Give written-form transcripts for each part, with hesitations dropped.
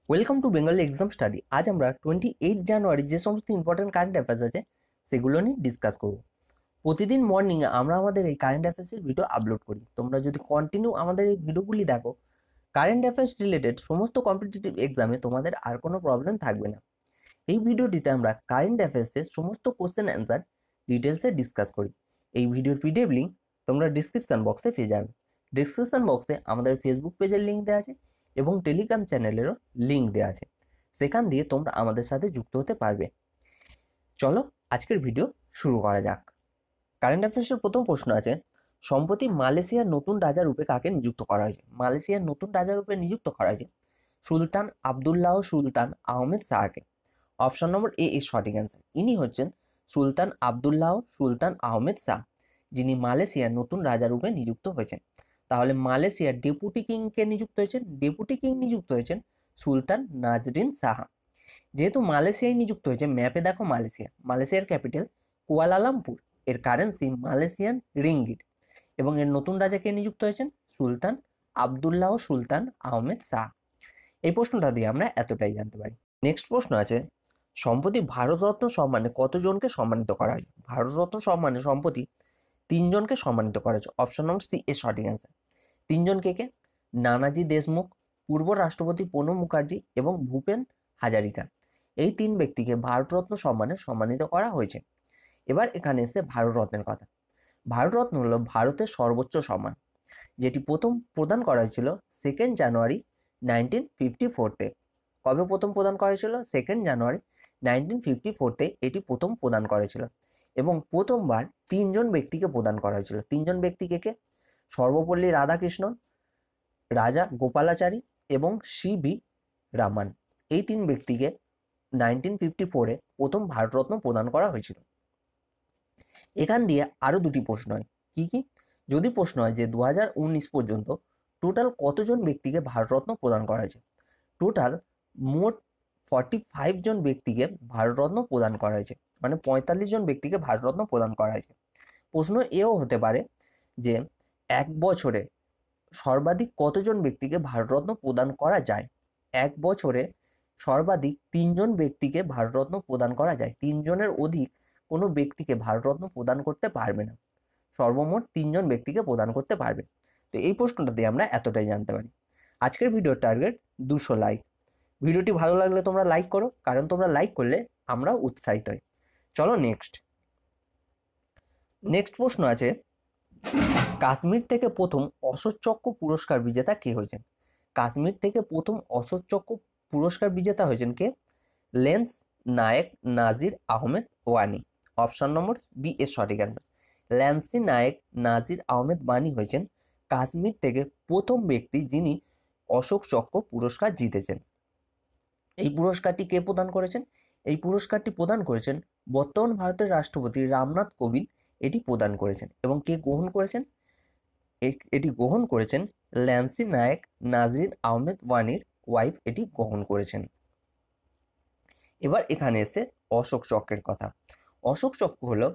Welcome to Bengali exam study. আজ আমরা 28 জানুয়ারি যে সমস্ত ইম্পর্টেন্ট কারেন্ট অ্যাফেয়ার্স আছে সেগুলো নিয়ে ডিসকাস করব। প্রতিদিন মর্নিংয়ে আমরা আমাদের এই কারেন্ট অ্যাফেয়ার্সের ভিডিও আপলোড করি। তোমরা যদি কন্টিনিউ আমাদের এই ভিডিওগুলি দেখো, কারেন্ট অ্যাফেয়ার্স রিলেটেড সমস্ত কম্পিটিটিভ এক্সামে তোমাদের আর কোনো প্রবলেম থাকবে না। এই ভিডিওটিতে আমরা কারেন্ট অ্যাফেয়ার্সের সমস্ত কোশ্চেন অ্যান্সার ডিটেলসে ডিসকাস করি। এই ভিডিওর পিডিএফ লিঙ্ক তোমরা ডিসক্রিপশন বক্সে পেয়ে যাবে। ডিসক্রিপশন বক্সে আমাদের ফেসবুক পেজের লিঙ্ক দেওয়া আছে এবং টেলিগ্রাম চ্যানেলেরও লিঙ্ক দেওয়া আছে, সেখান দিয়ে তোমরা আমাদের সাথে যুক্ত হতে পারবে। চলো আজকের ভিডিও শুরু করা যাক। কারেন্ট অ্যাফেয়ার্সের প্রথম প্রশ্ন আছে, সম্প্রতি মালয়েশিয়ার নতুন রাজা রূপে কাকে নিযুক্ত করা হয়েছে? মালয়েশিয়ার নতুন রাজা রূপে নিযুক্ত করা হয়েছে সুলতান আবদুল্লাহ সুলতান আহমেদ শাহকে। অপশন নম্বর এ এর সঠিক অ্যান্সার। ইনি হচ্ছেন সুলতান আবদুল্লাহ সুলতান আহমেদ শাহ, যিনি মালয়েশিয়ার নতুন রাজা রূপে নিযুক্ত হয়েছেন। তাহলে মালয়েশিয়ার ডেপুটি কিংকে নিযুক্ত হয়েছেন, ডেপুটি কিং নিযুক্ত হয়েছেন সুলতান নাজরিন শাহ। যেহেতু মালয়েশিয়ায় নিযুক্ত হয়েছে, ম্যাপে দেখো মালয়েশিয়ার ক্যাপিটাল কুয়ালালামপুর, এর কারেন্সি মালয়েশিয়ান রিঙ্গিট, এবং এর নতুন রাজা কে নিযুক্ত হয়েছেন? সুলতান আবদুল্লাহ সুলতান আহমেদ শাহ। এই প্রশ্নটা দিয়ে আমরা এতটাই জানতে পারি। নেক্সট প্রশ্ন আছে, সম্প্রতি ভারতরত্ন সম্মানে কতজনকে সম্মানিত করা হয়েছে? ভারতরত্ন সম্মানে সম্প্রতি 3জনকে সম্মানিত করা হয়েছে। অপশন নম্বর সি এর সঠিক অ্যান্সার। 3জন কে? নানাজি দেশমুখ, পূর্ব রাষ্ট্রপতি প্রণব মুখার্জি এবং ভূপেন হাজারিকা। এই 3 ব্যক্তিকে ভারতরত্ন সম্মানে সম্মানিত করা হয়েছে। এবার এখানে এসে ভারতরত্নের কথা। ভারতরত্ন হলো ভারতের সর্বোচ্চ সম্মান, যেটি প্রথম প্রদান করা হয়েছিল 2 জানুয়ারি 1954-তে। কবে প্রথম প্রদান করা হয়েছিল? 2 জানুয়ারি 1954-তে এটি প্রথম প্রদান করেছিল, এবং প্রথমবার 3জন ব্যক্তিকে প্রদান করা হয়েছিল। 3জন ব্যক্তিকে কে? সর্বপল্লী রাধাকৃষ্ণন, রাজা গোপালাচারী এবং সি.ভি. রামান। এই 3 ব্যক্তিকে 1954-এ প্রথম ভারতরত্ন প্রদান করা হয়েছিল। এখান দিয়ে আরও 2টি প্রশ্ন হয়। কি? যদি প্রশ্ন হয় যে 2019 পর্যন্ত টোটাল কতজন ব্যক্তিকে ভারতরত্ন প্রদান করা হয়েছে? টোটাল মোট 45 জন ব্যক্তিকে ভারতরত্ন প্রদান করা হয়েছে, মানে 45 জন ব্যক্তিকে ভারতরত্ন প্রদান করা হয়েছে। প্রশ্ন এও হতে পারে যে 1 বছরে সর্বাধিক কতজন ব্যক্তিকে ভারতরত্ন প্রদান করা যায়? 1 বছরে সর্বাধিক 3জন ব্যক্তিকে ভারতরত্ন প্রদান করা যায়। 3জনের অধিক কোনো ব্যক্তিকে ভারতরত্ন প্রদান করতে পারবে না। সর্বমোট 3জন ব্যক্তিকে প্রদান করতে পারবে। তো এই প্রশ্নটা দিয়ে আমরা এতটাই জানতে পারি। আজকের ভিডিওর টার্গেট 200 লাইক। ভিডিওটি ভালো লাগলে তোমরা লাইক করো, কারণ তোমরা লাইক করলে আমরাও উৎসাহিত হই। চলো নেক্সট প্রশ্ন আছে, কাশ্মীর থেকে প্রথম অশোক চক্র পুরস্কার বিজেতা কে হয়েছেন? কাশ্মীর থেকে প্রথম অশোক চক্র পুরস্কার বিজেতা হয়েছেন কে? লেন্স নায়েক নাজির আহমেদ ওয়ানি। অপশন নম্বর বি এর সঠিক অ্যান্সার। ল্যান্সি নায়েক নাজির আহমেদ ওয়ানি হয়েছেন কাশ্মীর থেকে প্রথম ব্যক্তি যিনি অশোক চক্র পুরস্কার জিতেছেন। এই পুরস্কারটি কে প্রদান করেছেন? এই পুরস্কারটি প্রদান করেছেন বর্তমান ভারতের রাষ্ট্রপতি রামনাথ কোবিন্দ। এটি প্রদান করেছেন, এবং কে গ্রহণ করেছেন? এটি গ্রহণ করেছেন ল্যান্সি নায়েক নাজির আহমেদ ওয়ানির ওয়াইফ এটি গ্রহণ করেছেন। এবার এখানে এসে অশোক চক্রের কথা। অশোক চক্র হলো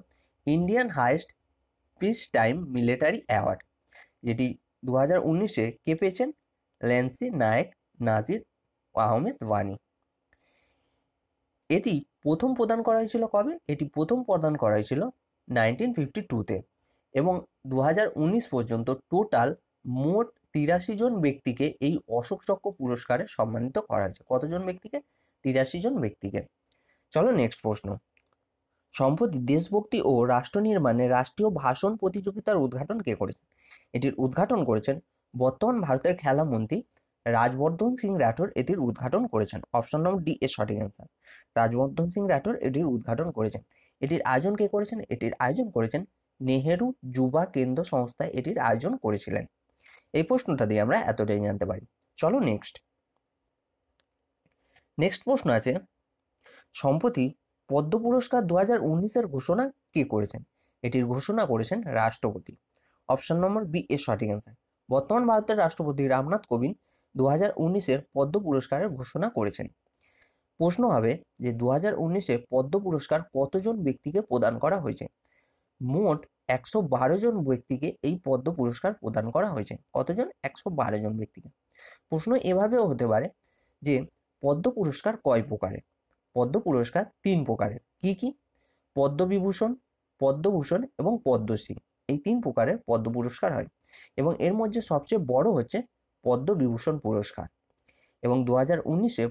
Indian highest piece time military award, যেটি 2019-এ কে পেয়েছেন? ল্যান্সি নায়েক নাজির আহমেদ ওয়ানি। এটি প্রথম প্রদান করা হয়েছিল কবে? এটি প্রথম প্রদান করা হয়েছিল 1952-তে, এবং 2019 পর্যন্ত টোটাল মোট 83 জন ব্যক্তিকে এই অশোক চক্র পুরস্কারে সম্মানিত করা হয়েছে। কতজন ব্যক্তিকে? 83 জন ব্যক্তিকে। চলো নেক্সট প্রশ্ন। সম্প্রতি দেশভক্তি ও রাষ্ট্র নির্মাণে রাষ্ট্রীয় ভাষণ প্রতিযোগিতার উদ্ঘাটন কে করেছেন? এটির উদ্ঘাটন করেছেন বর্তমান ভারতের খেলামন্ত্রী রাজবর্ধন সিং রাঠোর। এটির উদ্ঘাটন করেছেন। অপশন নম্বর ডি এর সঠিক অ্যান্সার। রাজবর্ধন সিং রাঠোর এটির উদ্ঘাটন করেছেন। এটির আয়োজন কে করেছেন? এটির আয়োজন করেছেন নেহেরু যুবা কেন্দ্র সংস্থা এটির আয়োজন করেছিলেন। এই প্রশ্নটা দিয়ে আমরা এতটাই জানতে পারি। চলো নেক্সট প্রশ্ন আছে, সম্প্রতি পদ্ম পুরস্কার 2019-এর ঘোষণা কে করেছেন? এটির ঘোষণা করেছেন রাষ্ট্রপতি। অপশন নম্বর বি এর সঠিক অ্যান্সার। বর্তমান ভারতের রাষ্ট্রপতি রামনাথ কোবিন্দ 2019-এর পদ্ম পুরস্কারের ঘোষণা করেছেন। প্রশ্ন হবে যে 2019-এ পদ্ম পুরস্কার কতজন ব্যক্তিকে প্রদান করা হয়েছে? মোট 112 জন ব্যক্তিকে এই পদ্ম পুরস্কার প্রদান করা হয়েছে। কতজন? 112 জন ব্যক্তিকে। প্রশ্ন এভাবেও হতে পারে যে পদ্ম পুরস্কার কয় প্রকারের? পদ্ম পুরস্কার 3 প্রকারের। কি কি? পদ্মবিভূষণ, পদ্মভূষণ এবং পদ্মশ্রী, এই 3 প্রকারের পদ্ম পুরস্কার হয় এবং এর মধ্যে সবচেয়ে বড় হচ্ছে পদ্মবিভূষণ পুরস্কার। এবং 2019-এ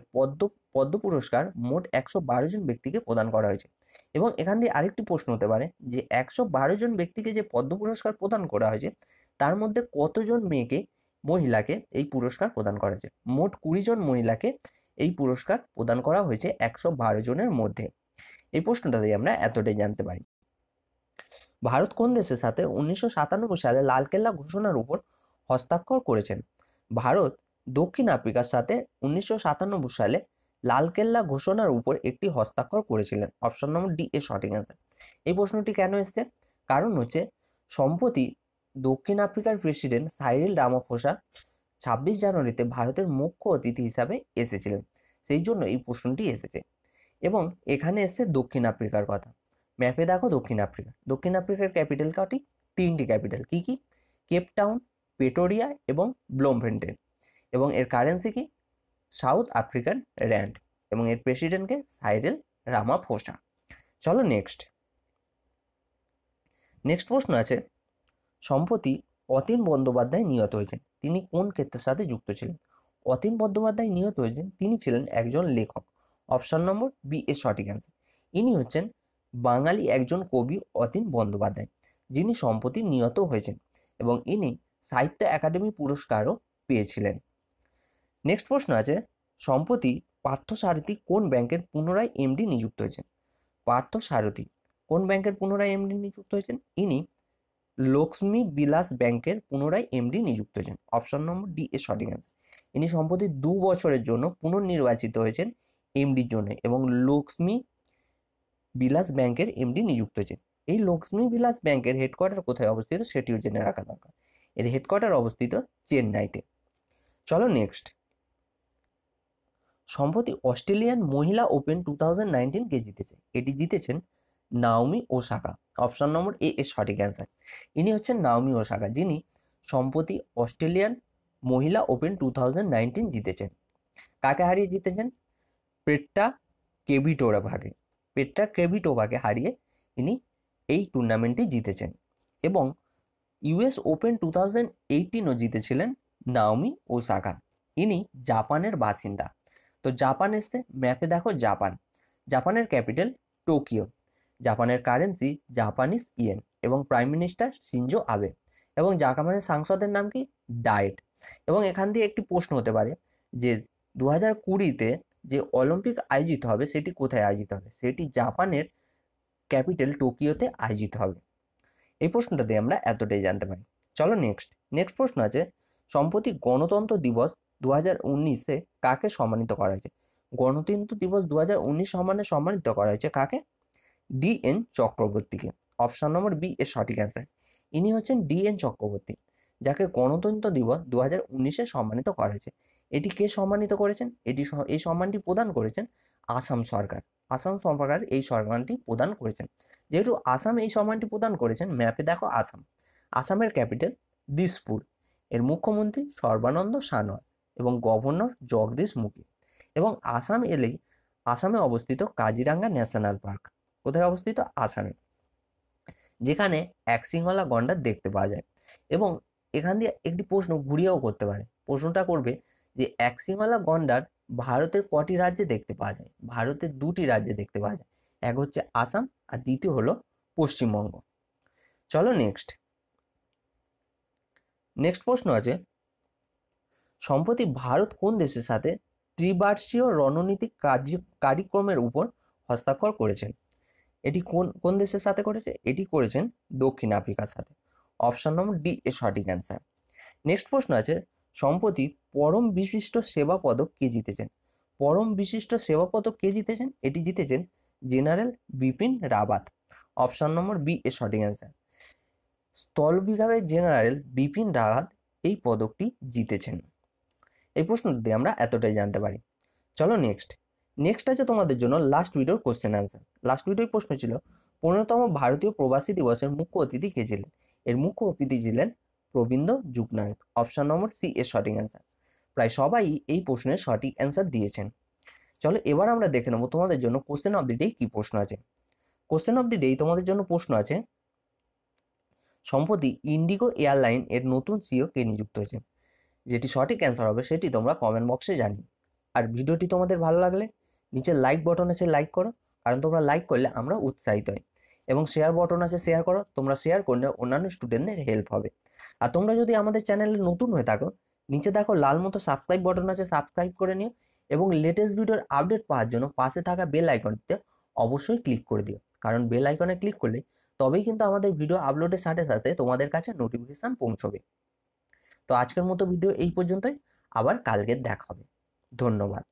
পদ্ম পুরস্কার মোট 112 জন ব্যক্তিকে প্রদান করা হয়েছে। এবং এখান দিয়ে আরেকটি প্রশ্ন হতে পারে যে 112 জন ব্যক্তিকে যে পদ্ম পুরস্কার প্রদান করা হয়েছে তার মধ্যে কতজন মহিলাকে এই পুরস্কার প্রদান করা হয়েছে? মোট 20 জন মহিলাকে এই পুরস্কার প্রদান করা হয়েছে 112 জনের মধ্যে। এই প্রশ্নটা দিয়ে আমরা এতটাই জানতে পারি। ভারত কোন দেশের সাথে 1997 সালে লালকেল্লা ঘোষণার উপর হস্তাক্ষর করেছেন? ভারত দক্ষিণ আফ্রিকার সাথে 1997 সালে লালকেল্লা ঘোষণার উপর একটি হস্তাক্ষর করেছিলেন। অপশন নম্বর ডি এর সঠিক অ্যান্সার। এই প্রশ্নটি কেন এসছে? কারণ হচ্ছে সম্প্রতি দক্ষিণ আফ্রিকার প্রেসিডেন্ট সাইরিল রামাফোসা 26 জানুয়ারিতে ভারতের মুখ্য অতিথি হিসাবে এসেছিলেন, সেই জন্য এই প্রশ্নটি এসেছে। এবং এখানে এসছে দক্ষিণ আফ্রিকার কথা। ম্যাপে দেখো দক্ষিণ আফ্রিকার ক্যাপিটাল কটি? 3টি ক্যাপিটাল। কি কি? কেপটাউন, প্রেটোরিয়া এবং ব্লোমফেন্টেন। এবং এর কারেন্সি কি? South African RAND. এবং এর প্রেসিডেন্টকে সাইরিল রামাফোসা। চলো নেক্সট প্রশ্ন আছে, সম্প্রতি অতীন বন্দ্যোপাধ্যায় নিহত হয়েছেন, তিনি কোন ক্ষেত্রের সাথে যুক্ত ছিলেন? অতীন বন্দ্যোপাধ্যায় নিহত হয়েছেন, তিনি ছিলেন একজন লেখক। অপশন নম্বর বি এর সঠিক অ্যান্সার। ইনি হচ্ছেন বাঙালি একজন কবি অতীন বন্দ্যোপাধ্যায়, যিনি সম্প্রতি নিহত হয়েছেন এবং ইনি সাহিত্য একাডেমি পুরস্কারও পেয়েছিলেন। নেক্সট প্রশ্ন আছে, সম্প্রতি পার্থসারথী কোন ব্যাংকের পুনরায় এমডি নিযুক্ত হয়েছেন? পার্থসারথী কোন ব্যাংকের পুনরায় এমডি নিযুক্ত হয়েছেন? ইনি লক্ষ্মী বিলাস ব্যাংকের পুনরায় এমডি নিযুক্ত হয়েছেন। অপশন নম্বর ডি এর সঠিক অ্যান্সার। ইনি সম্প্রতি 2 বছরের জন্য পুনর্নির্বাচিত হয়েছেন এমডির জন্য এবং লক্ষ্মী বিলাস ব্যাংকের এমডি নিযুক্ত হয়েছেন। এই লক্ষ্মী বিলাস ব্যাংকের হেডকোয়ার্টার কোথায় অবস্থিত সেটিও জেনে রাখা দরকার। এর হেডকোয়ার্টার অবস্থিত চেন্নাইতে। চলো নেক্সট, সম্প্রতি অস্ট্রেলিয়ান মহিলা ওপেন 2019 কে জিতেছে? এটি জিতেছেন নাওমি ওসাকা। অপশন নম্বর এ এর সঠিক অ্যান্সার। ইনি হচ্ছেন নাওমি ওসাকা, যিনি সম্প্রতি অস্ট্রেলিয়ান মহিলা ওপেন 2019 জিতেছেন। কাকে হারিয়ে জিতেছেন? পেট্রা কেভিটোভাকে হারিয়ে ইনি এই টুর্নামেন্টটি জিতেছেন। এবং ইউএস ওপেন 2018ও জিতেছিলেন নাওমি ওসাকা। ইনি জাপানের বাসিন্দা। তো জাপান এসছে, ম্যাপে দেখো জাপানের ক্যাপিটাল টোকিও, জাপানের কারেন্সি জাপানিজ ইয়েন এবং প্রাইম মিনিস্টার শিনজো আবে এবং জাপানের সাংসদের নাম কি? ডায়েট। এবং এখান দিয়ে একটি প্রশ্ন হতে পারে যে 2020-তে যে অলিম্পিক আয়োজিত হবে সেটি কোথায় আয়োজিত হবে? সেটি জাপানের ক্যাপিটাল টোকিওতে আয়োজিত হবে। এই প্রশ্নটা দিয়ে আমরা এতটাই জানতে পারি। চলো নেক্সট প্রশ্ন আছে, সম্প্রতি গণতন্ত্র দিবস 2019-এ কাকে সম্মানিত করা হয়েছে? গণতন্ত্র দিবস 2019 সম্মানিত করা হয়েছে কাকে? DN চক্রবর্তীকে। অপশন নম্বর বি এর সঠিক অ্যান্সার। ইনি হচ্ছেন DN চক্রবর্তী, যাকে গণতন্ত্র দিবস 2019-এ সম্মানিত করা হয়েছে। এটি কে সম্মানিত করেছেন? এই সম্মানটি প্রদান করেছেন আসাম সরকার। এই সম্মানটি প্রদান করেছেন। যেহেতু আসাম এই সম্মানটি প্রদান করেছেন, ম্যাপে দেখো আসামের ক্যাপিটাল দিসপুর, এর মুখ্যমন্ত্রী সর্বানন্দ সোনোয়াল এবং গভর্নর জগদীশ মুখী। এবং আসাম এলেই আসামে অবস্থিত কাজিরাঙ্গা ন্যাশনাল পার্ক। কোথায় অবস্থিত? আসামে, যেখানে একশিংওয়ালা গন্ডার দেখতে পাওয়া যায়। এবং এখান দিয়ে একটি প্রশ্ন ঘুরিয়েও করতে পারে। প্রশ্নটা করবে যে একশিংওয়ালা গন্ডার ভারতের কটি রাজ্যে দেখতে পাওয়া যায়? ভারতের 2টি রাজ্যে দেখতে পাওয়া যায়, এক হচ্ছে আসাম আর দ্বিতীয় হলো পশ্চিমবঙ্গ। চলো নেক্সট প্রশ্ন আছে, সম্প্রতি ভারত কোন দেশের সাথে ত্রিবার্ষীয় রণনীতিক কার্যক্রমের উপর হস্তাক্ষর করেছেন? এটি কোন দেশের সাথে করেছে? এটি করেছেন দক্ষিণ আফ্রিকার সাথে। অপশন নম্বর ডি এর সঠিক অ্যান্সার। নেক্সট প্রশ্ন আছে, সম্প্রতি পরম বিশিষ্ট সেবা পদক কে জিতেছেন? পরম বিশিষ্ট সেবা পদক কে জিতেছেন? এটি জিতেছেন general Bipin Rawat. Option number B এর সঠিক অ্যান্সার। স্থল বিভাগের জেনারেল বিপিন রাওয়াত এই পদকটি জিতেছেন। এই প্রশ্নটি দিয়ে আমরা এতটাই জানতে পারি। চলো নেক্সট আছে তোমাদের জন্য লাস্ট ভিডিওর কোশ্চেন অ্যান্সার। লাস্ট ভিডিওর প্রশ্ন ছিল 15তম ভারতীয় প্রবাসী দিবসের মুখ্য অতিথি কে ছিলেন? এর মুখ্য অতিথি ছিলেন প্রবীন্দ্র যুগনায়ক। অপশন নম্বর সি এর সঠিক অ্যান্সার। প্রায় সবাই এই প্রশ্নের সঠিক অ্যান্সার দিয়েছেন। চলো এবার আমরা দেখে নেবো তোমাদের জন্য কোশ্চেন অফ দি ডে কি প্রশ্ন আছে। কোশ্চেন অফ দি ডে তোমাদের জন্য প্রশ্ন আছে, সম্প্রতি ইন্ডিগো এয়ারলাইন এর নতুন সিইও কে নিযুক্ত হয়েছে? যেটি সঠিক অ্যান্সার হবে সেটি তোমরা কমেন্ট বক্সে জানিও। আর ভিডিওটি তোমাদের ভালো লাগলে নিচে লাইক বটন আছে, লাইক করো, কারণ তোমরা লাইক করলে আমরা উৎসাহিত হই। এবং শেয়ার বটন আছে, শেয়ার করো, তোমরা শেয়ার করলে অন্যান্য স্টুডেন্টদের হেল্প হবে। আর তোমরা যদি আমাদের চ্যানেলে নতুন হয়ে থাকো, নিচে দেখো লাল মতো সাবস্ক্রাইব বটন আছে, সাবস্ক্রাইব করে নিও এবং লেটেস্ট ভিডিওর আপডেট পাওয়ার জন্য পাশে থাকা বেল আইকনটিতে অবশ্যই ক্লিক করে দিও, কারণ বেল আইকনে ক্লিক করলে তবেই কিন্তু আমাদের ভিডিও আপলোডের সাথে সাথে তোমাদের কাছে নোটিফিকেশান পৌঁছবে। তো আজকের মতো ভিডিও এই পর্যন্তই, আবার কালকে দেখা হবে। ধন্যবাদ।